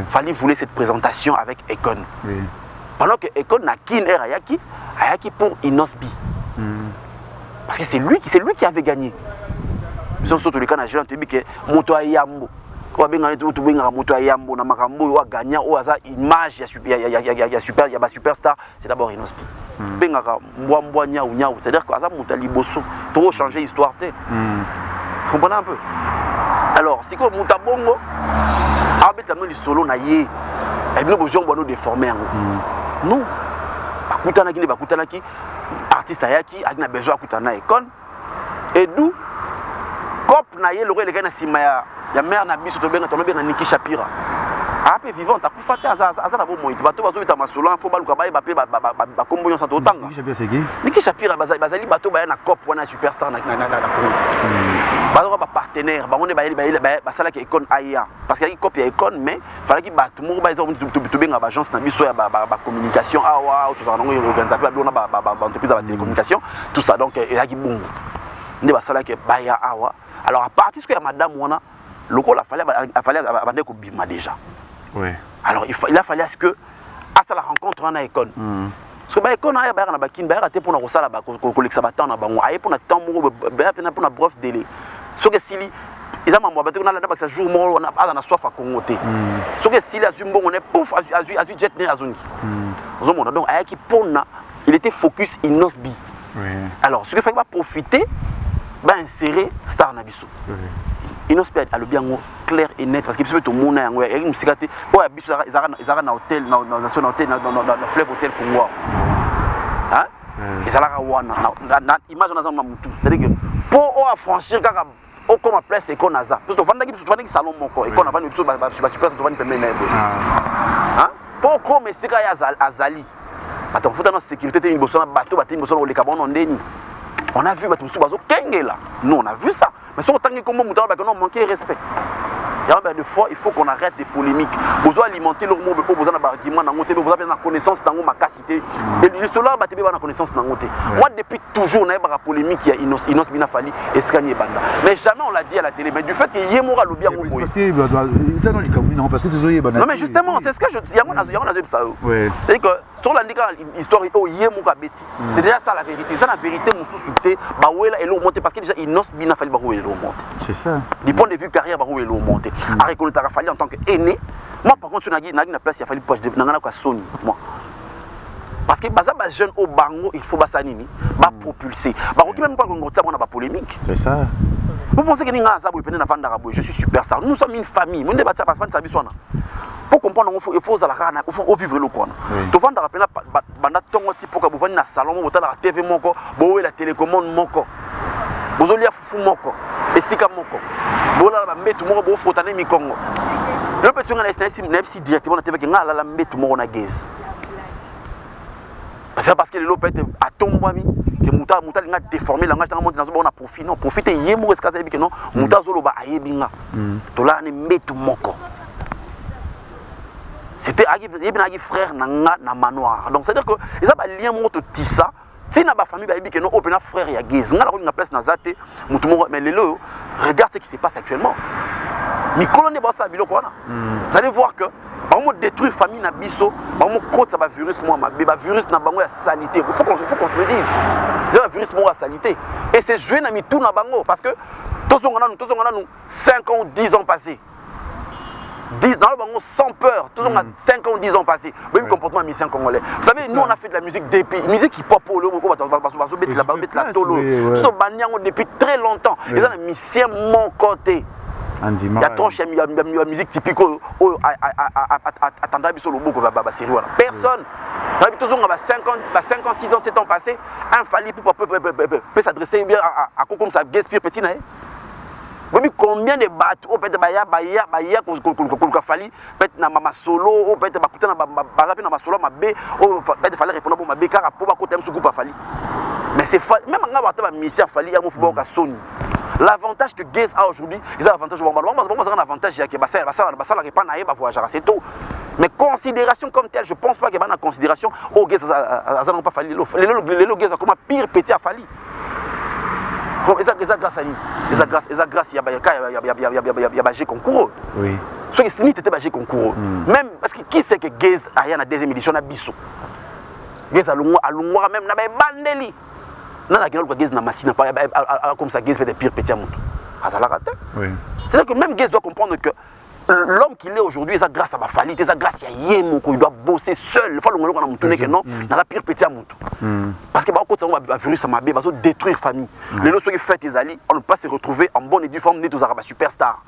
Fallait voulait cette présentation avec Econ. Pendant que Econ n'a kin Ayaki pour Inosbi. Parce que c'est lui qui avait gagné. Ils sont surtout les cas national tu dis que moto ayambo. Ou bien tu benga moto ayambo na makambo ou gagnant ou ça image il y a superstar, c'est d'abord Inosbi. Benga mbwa nyau, c'est-à-dire que ça moto liboso, trop changer histoire té. Vous comprenez un peu? Alors, si comme moto bongo abetano li solo na ye et nous besoin de nous déformer non bakutana ki artiste ayaki akina besoin akutana Econ et d'où cop na ye le gars na sima ya mère na biso to benga Niki Shapira Ape vivant akufa te azana bo moiti bato bazo bita masolo info baluka baye bape ba kombo nyonso totanga Niki Shapira bazali bato baya na cop wana superstar na Congo bazo ba partenaire bango ne basala ki icon aya parce que y copie icon mais fallait ki bato mo ba to benga ba agence na biso ya ba communication awa tout ça nango organisateur ba ba entreprise ba télécommunication tout ça donc il y a ki bongo nde basala ki baya awa alors à partir que madame wana loko la fallait abandé ko bima déjà. Ouais. Alors il a fallu à ce que à ça la rencontre en icon. Parce que ba icon aya ba na bakin ba raté pour na kosala ba koleksa ba temps na bango aye pour na temps mo ba pour na bref délai. So que sili ils ont mambo ba te na la ba ça jour mo na ba na soif à congoté. So que sili azumbo on est pouf azu jet né azungi. Ozomona donc aya ki pona il était focus inosbi. Alors ce que fallait pas profiter ba insérer star na biso. Inosbi a le bien clair et net parce que peut tout monde yango ya musikate o ya biso ezara na hôtel na national hôtel na fleuve hôtel Congo. Hein? Ezala wana na image na zama mutu. C'est-à-dire que pour o affranchir kaka o comme place et qu'on aza. Parce que vanda ki salon moko et qu'on a vandi biso ba super to vandi pembe na ebo. Hein? Pour comme sika ya azali. Attends, faut dans sécurité te liboso na bateau bateau liboso na oleka bon ndeni. On a vu bateau biso bazo kengela. Nous on a vu ça. Mais si on t'a dit comment on a manqué respect. De fois, il faut qu'on arrête des polémiques. Vous alimenter leur mot, vous avez un argument, vous avez une connaissance dans ma capacité. Et cela, vous avez une connaissance dans côté. Moi, depuis toujours, on a une polémique, il y a Inos Binafali et Skanye Banda. Mais jamais on l'a dit à la télé. Mais du fait qu'il y ait Moura Lobby à Mouboui. Parce que non, mais justement, c'est ce que je dis. Il y a ça. C'est-à-dire que sur l'histoire, il y a Moura Betty. C'est déjà ça la vérité. C'est la vérité, mon sous-souté, Baouela et l'eau monté. Parce que déjà, Inos Binafali Barou et l'eau monté. C'est ça. Du point de vue carrière, Barou et l'eau monté. À reconnaître à Fali en tant qu'aîné. Moi, par contre, je n'ai pas place, il a fallu poche de Sony. Moi. Parce que les jeunes au bango, il faut basanini, propulser. Même pas qu'on a polémique. C'est ça. Vous pensez que je suis superstar. Nous sommes une famille. Pour comprendre, il faut vivre le coin. Tu vas dans la pour que vous veniez dans le salon, vous la TV moko, vous la télécommande moko. Vous avez fufu moko, et sika moko. Vous avez mettre moko, vous faut tane mi Congo. Le person na SNC directement na TV que nga la mettre moko na gaze. Parce que le lopet a tombé que muta linga déformé langage dans monde on a profit non profiter yemo est-ce que non muta zolo ba ayebinga. To la ne mettre moko. C'était Agi frère na manoir. Donc c'est-à-dire que ils ont un lien moto tissa. Si na ba famille ba yebi que non open frère ya gez. Nga la ko na place na zate mutu mais lelo regarde ce qui se passe actuellement. Mi colonne ba sa biloko wana. Vous allez voir que on détruire famille na biso, on côte ça va virus moi ma ba virus na bango ya salité. Il faut qu'on se le dise. Il y a virus moi salité et c'est joué na mi tout na bango parce que tous on a nous 5 ans ou 10 ans passés. 10 dans le bango sans peur, tous on a 5 ans ou 10 ans passés. Même comportement mission congolais. Vous savez, nous on a fait de la musique depuis, musique hip hop la tolo. Tout banyango depuis très longtemps. Ils ont mis mon côté. Il y a trop de musique typique attendant sur le bout de série. Personne. Tous on a 5 ans, 6 ans, 7 ans passés. Un fallait peut s'adresser bien à comme ça, gaspille petit. Combien de bateaux peut-être baya fali peut-être na mama solo peut-être bakuta na bazapi na masolo mabe peut-être fallait répondre pour mabe car pour bakuta msu coupa fali mais c'est même nga bato ba mission fali ya mofubo ka soni l'avantage que Gaze a aujourd'hui ils ont l'avantage bon un avantage ya que basa la répand na ba voyager c'est tout mais considération comme telle je pense pas que ba na considération au Gaze ça non pas fali le Gaze comme pire petit à fali. Eza grâce à lui. Eza grâce il y a bagé concours. Oui. Ceux qui s'init étaient bagé concours. Même parce que qui sait que Gaze a la deuxième édition na biso. Gaze a l'ongwa même na ba bandeli. Na la gelo Gaze na machine pas comme ça Gaze fait des pires petits à monde. Azala raté. Oui. C'est-à-dire que même Gaze doit comprendre que l'homme qu'il est aujourd'hui, c'est grâce à ma famille, c'est grâce à Yemo, il doit bosser seul. Il faut le monde qui que non, dans la pire petit à mon parce que on va virus à ma bébé, va détruire la famille. Les autres qui fêtent les alliés, on ne peut pas se retrouver en bonne et due forme, nés aux arabes superstars.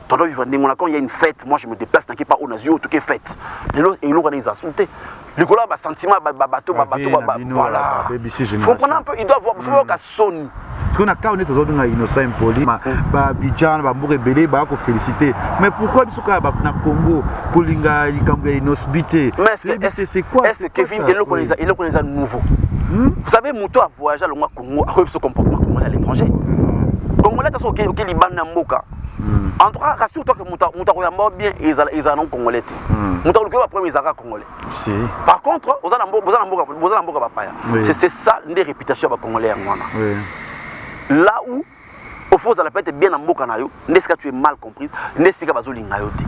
Quand il y a une fête, moi je me déplace, n'a pas au Nazio, tout est fête. Les autres, ils ont insulté. Le gars a sentiment, bateau, voilà. Vous comprenez un peu, il doit avoir, il faut que Sony. qu'on a quand on est aujourd'hui dans innocent impoli ba Abidjan ba mboka belé ba ko féliciter mais pourquoi biso ka ba na Congo kolinga likambo inosbité mais c'est quoi est-ce que Kevin il le connaît nouveau vous savez Mouto a voyagé au Congo a ce comportement congolais à l'étranger congolais taso OK Liban na mboka en tout cas rassure-toi que Mouta Royamba bien ils ont congolais Mouta le premier ils ont congolais par contre aux mboka bapaya c'est ça une des réputations ba congolais là où au fond ça peut être bien en mboka na yo n'est-ce que tu es mal comprise n'est-ce que bazo linga yo té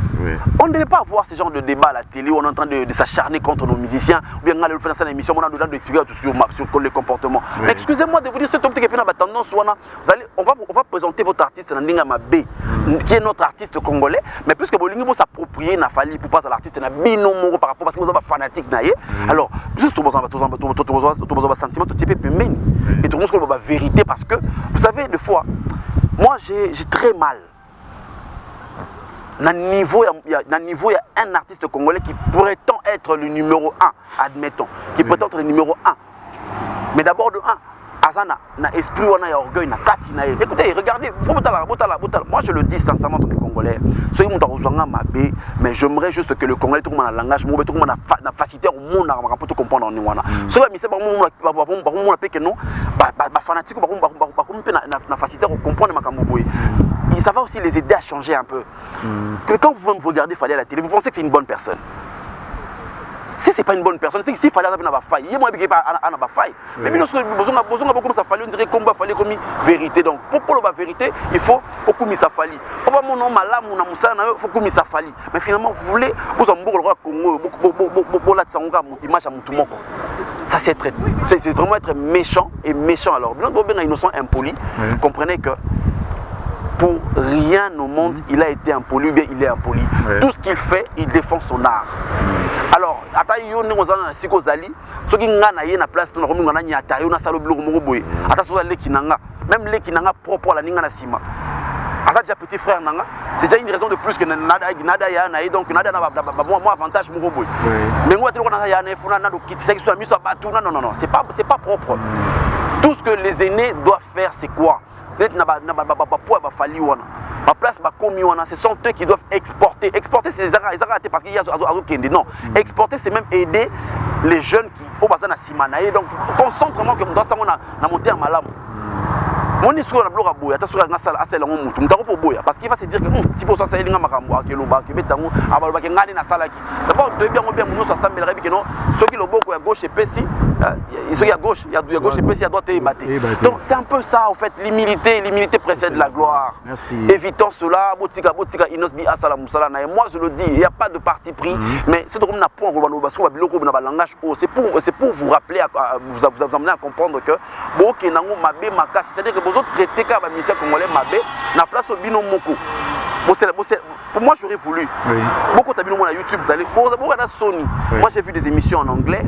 on ne devait pas avoir ce genre de débat à la télé où on est en train de s'acharner contre nos musiciens ou bien aller faire ça l'émission on a dedans d'expliquer sur les comportements mais excusez-moi de vous dire cet homme qui est pas tendance on va présenter votre artiste Nandinga Mabé qui est notre artiste congolais mais puisque bolingi bo s'approprier na fali pour pas à l'artiste na bino moko par rapport parce que vous êtes fanatique na ye alors juste tout besoin sentiment tout type pembeni et tout le monde que la vérité parce que vous savez des fois moi j'ai très mal na niveau il y a un artiste congolais qui prétend être le numéro 1 admettons qui prétend être le numéro 1 mais d'abord de 1 Azana na esprit wana ya orgueil na kati na ye écoutez regardez faut botala moi je le dis sincèrement tous les congolais ceux qui m'ont rejoint Mabé mais j'aimerais juste que le congolais tout le monde a langage mo tout le monde a facilité au monde na pour tout comprendre en wana ceux qui misé ba mo pe que non ba fanatique ba na facilité au comprendre makambo boy ça va aussi les aider à changer un peu que quand vous regardez Fally à la télé vous pensez que c'est une bonne personne. Si c'est pas une bonne personne, c'est que si Fally n'a pas faille, il y a moi qui pas faille. Mais lorsque besoin beaucoup ça Fally on dirait combat Fally comme vérité donc pour la vérité il faut beaucoup ça Fally. On va mon nom malamu na musana il faut comme ça Fally. Mais finalement vous voulez vous en le roi Congo beaucoup la tsanga image à mutu moko. Ça c'est vraiment être méchant et méchant alors. Bien bien innocent impoli. Comprenez que pour rien au monde, il a été impoli ou bien il est impoli. Tout ce qu'il fait, il défend son art. Alors, ata yo ne ozana na siko zali, soki nga na ye na place to na komi ngana nyata yo na salo biloko moko boye. Ata so le kinanga, même le kinanga propre la ninga na sima. Ata déjà petit frère nanga, c'est déjà une raison de plus que nada ya na donc nada na moi avantage moko boye. Mais moi telo na ya na funa na do kitisa ki so miso abatu non, c'est pas propre. Tout ce que les aînés doivent faire c'est quoi? Peut-être na Fally wana ma place ba komi wana ce sont eux qui doivent exporter c'est les arrêter parce qu'il y a kende non exporter c'est même aider les jeunes qui au bazar na simanaye donc concentrement que doit ça na monter en malam mon histoire na bloka boya ta sura na sala asela ngo mutu mutako po boya parce qu'il va se dire que tipo ça elinga makambo akeloba ke betango abaloba ke ngani na sala ki d'abord de bien mon so sambela rebi que non soki loboko ya gauche epesi il y a gauche il y a gauche epesi il y a droite et batté donc c'est un peu ça en fait l'humilité précède la gloire. Merci. Évitons cela botika inosbi asala musala na moi je le dis il y a pas de parti pris mais c'est comme na point robaloba so biloko na langage c'est pour vous rappeler vous amener à comprendre que boke nango mabe makasi c'est-à-dire que autres traités comme les musiciens congolais mabé na place au bino moko pour moi j'aurais voulu beaucoup de bino na YouTube vous allez Sony moi j'ai vu des émissions en anglais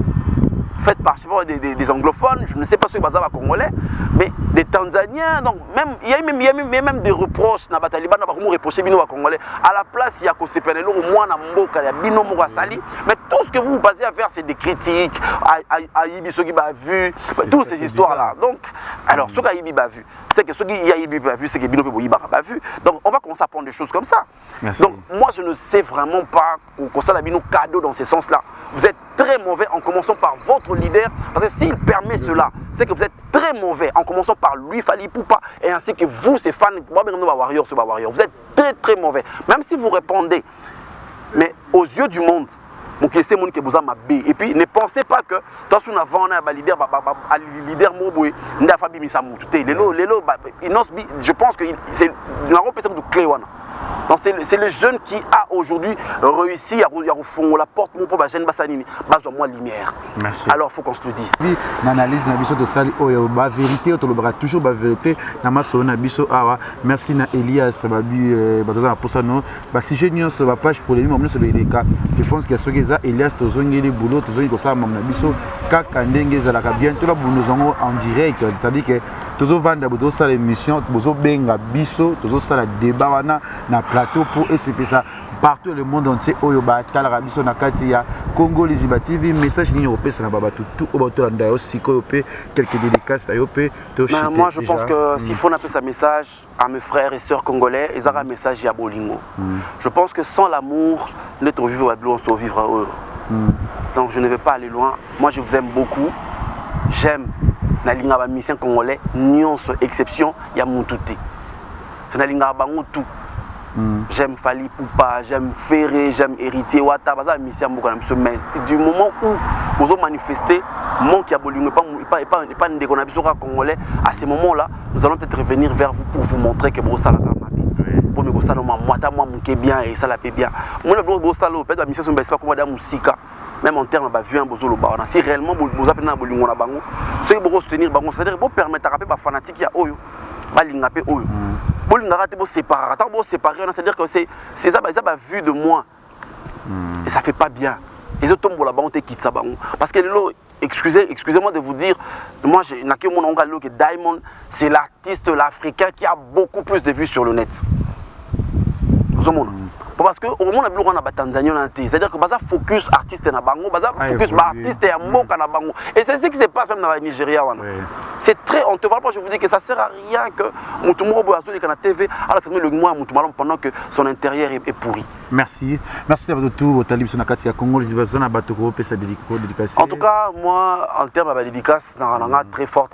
faites par je sais pas, des anglophones, je ne sais pas ceux qui sont congolais, mais des Tanzaniens, donc même il y a même des reproches na bataliban na bakumu reprocher bino ba congolais. À la place il y a ko sepenelo moi na mboka ya bino moko sali, mais tout ce que vous vous basez à faire c'est des critiques, Ayibi ceux qui ba vu, toutes ces histoires là. Donc alors ceux qui Ayibi ba vu, c'est que ceux qui Ayibi ba vu, c'est que bino pe boyiba ba vu. Donc on va commencer à prendre des choses comme ça. Merci. Donc moi je ne sais vraiment pas qu'on ça la bino cadeau dans ce sens là. Vous êtes très mauvais en commençant par votre leader, parce que s'il permet cela, c'est que vous êtes très mauvais en commençant par lui, Fally Ipupa, et ainsi que vous, ces fans, vous êtes très très mauvais. Même si vous répondez, mais aux yeux du monde, et puis ne pensez pas que toi si on a un leader je pense que c'est une personne de clé. Donc c'est le jeune qui a aujourd'hui réussi à fond la porte pour la jeune Bassanini, moins lumière. Merci. Alors il faut qu'on se le dise. L'analyse na biso de sali la vérité on le toujours la vérité na maso na biso awa. Merci na Elias babi baza pour ça non ba si génial sur la page pour les moments sur les cas. Je pense que ce que ça Elias tozongi les boulot tozongi ko ça na biso kaka ndenge za la bientôt là nous en direct, c'est-à-dire que tozo vanda bozo sala émission bozo benga biso tozo sala débat wana na plateau pour essayer ça partout le monde entier oyo ba tala biso na kati ya Congo Liziba TV message ni opesa na baba tout au bato nda yo siko pe quelques dédicaces yo pe to chiter. Moi je pense que s'il faut appeler ça message à mes frères et sœurs congolais, ils ont un message ya bolingo. Je pense que sans l'amour, notre vivre à on se vivre heureux. Donc je ne vais pas aller loin. Moi je vous aime beaucoup. J'aime nalinga ba mission congolais, nyonso exception ya mututi. C'est nalinga bango tout. J'aime Fali Poupa, j'aime Ferré, j'aime Héritier Wata, baza mission beaucoup na biso mais du moment où vous ont manifesté mon qui a bolingo pas ndeko na biso congolais à ce moment-là, nous allons peut-être revenir vers vous pour vous montrer que bro sala pour me bosala moi moi mon bien et ça la paie bien. Moi le bro sala peut-être la mission c'est pas comme madame Musika. Même en termes de vie, si réellement vous avez un bolingo na bango, c'est pour soutenir bango, c'est-à-dire pour permettre à rappeler les fanatiques ya oyo, balingapé oyo. Bolingaraté pour séparer, attends pour séparer, c'est-à-dire que c'est ça bah vu de moi. Et ça fait pas bien. Les autres tombent la bango te quitte ça bango parce que excusez-moi de vous dire, moi j'ai naké mon oncle que Diamond, c'est l'artiste l'africain qui a beaucoup plus de vues sur le net. Vous avez parce que au moment où on a la Tanzanie, c'est-à-dire que baza focus artiste na bango, baza focus artiste et mboka na bango. Et c'est ce qui se passe même dans le Nigeria. C'est très, on te voit pas, je vous dis que ça sert à rien que Moutoumoro Boazoli kana TV à la terminer le mois Moutoumalo pendant que son intérieur est pourri. Merci. Merci à tout au talib sur la carte Congo les bazana batoko pe sa dédicace. En tout cas, moi en termes de dédicace, très fort.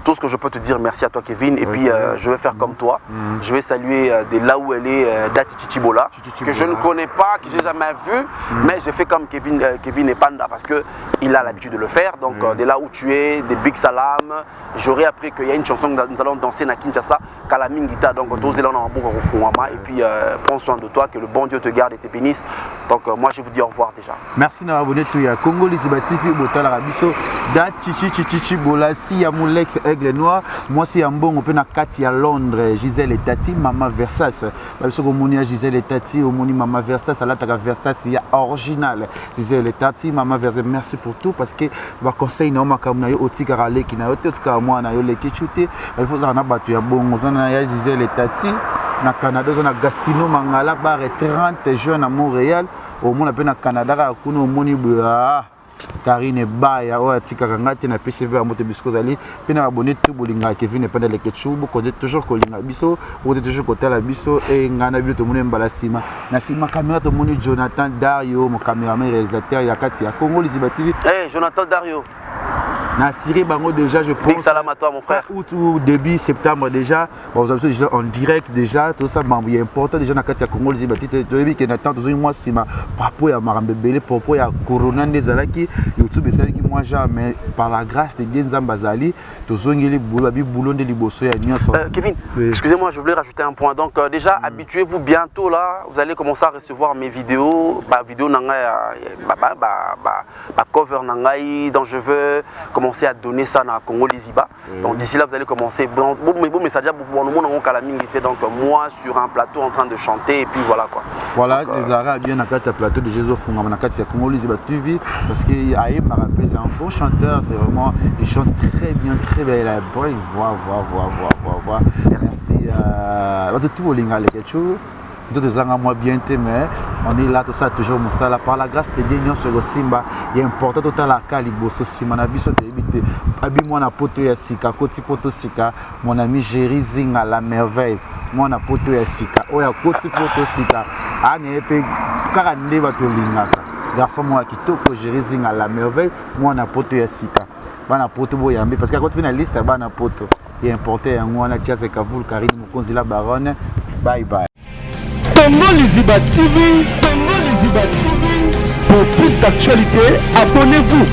Tout ce que je peux te dire, merci à toi Kevin. Et puis je vais faire comme toi. Je vais saluer de là où elle est Dati Chichibola, que je ne connais pas, que j'ai jamais vu, mais j'ai fait comme Kevin et Panda parce qu'il a l'habitude de le faire. Donc de là où tu es, des Big Salam, j'aurais appris qu'il y a une chanson que nous allons danser à Kinshasa, Kalamingita. Donc et puis prends soin de toi, que le bon Dieu te garde et te bénisse. Donc moi je vous dis au revoir déjà. Merci d'avoir abonné tout ya Congo Liziba TV Botala Rabiso Dati Chichibola si ya Moulex Aigle Noir, moi c'est un bon on na kati à Londres, Gisèle et Tati, Mama Versace. Parce que Monia Gisèle et Tati, au Moni Mama Versace, à la Versace, il y a original. Gisèle et Tati, Mama Versace, merci pour tout parce que va conseil non ma comme na yo oti karale ki na yo te ka moi na yo le kichute, il faut ça na batu ya bon, on a ya Gisèle et Tati na Canada, on a Gastino Mangala bar 30 jeunes à Montréal, au monde appelle na Canada ka kuno Moni bua Karine Baya ou Atika Kangati na PCV à Motebisco Zali, puis na abonné tout bolinga Kevin et pas de l'équechou, beaucoup de toujours kolinga biso, ou de toujours côté la biso et ngana bio to mone mbalasima. Na sima caméra to mone Jonathan Dario, mon caméraman réalisateur ya kati ya Congo Liziba TV. Eh Jonathan Dario. Na Syrie bango déjà je pense. Big salam à toi mon frère. Août ou début septembre déjà, bon vous avez déjà en direct déjà tout ça bon il est important déjà na kati ya Congo Liziba TV. Tu dis que n'attend toujours moi sima papo ya marambebele papo ya corona ndezalaki YouTube c'est qui moi jamais par la grâce de Dieu Nzambazali tozongeli boulot de liboso ya nyonso. Kevin, excusez-moi, je voulais rajouter un point. Donc déjà habituez-vous bientôt là, vous allez commencer à recevoir mes vidéos, vidéo nangai cover nangai dont je veux commencer à donner ça na Congo Liziba. Donc d'ici là vous allez commencer bon message pour le monde en Kalamingité donc moi sur un plateau en train de chanter et puis voilà quoi. Voilà, les arabes bien na kati plateau de Jésus Fungama na kati Congo Liziba TV parce que Aïe m'a rappelé c'est un bon chanteur, c'est vraiment il chante très bien, très belle bonne voix. Merci de tout Olinga les ketchou. D'autres ans moi bien mais on est là tout ça toujours musala par la grâce de Dieu sur le Simba il est important total la caliboso simana biso te ebité abi moi na poto ya sika koti poto sika mon ami Jerry Zinga la merveille moi na poto ya sika oya koti poto sika ane pe kaka ndeba to lingaka garçon moi kitoko Jerry Zinga la merveille moi na poto ya sika bana poto boyambi parce que quand tu na liste bana poto il est important ya ngwana Jazz Kavul Karine Mukonzi la baronne bye bye. Congo Liziba TV, pour plus d'actualités, abonnez-vous.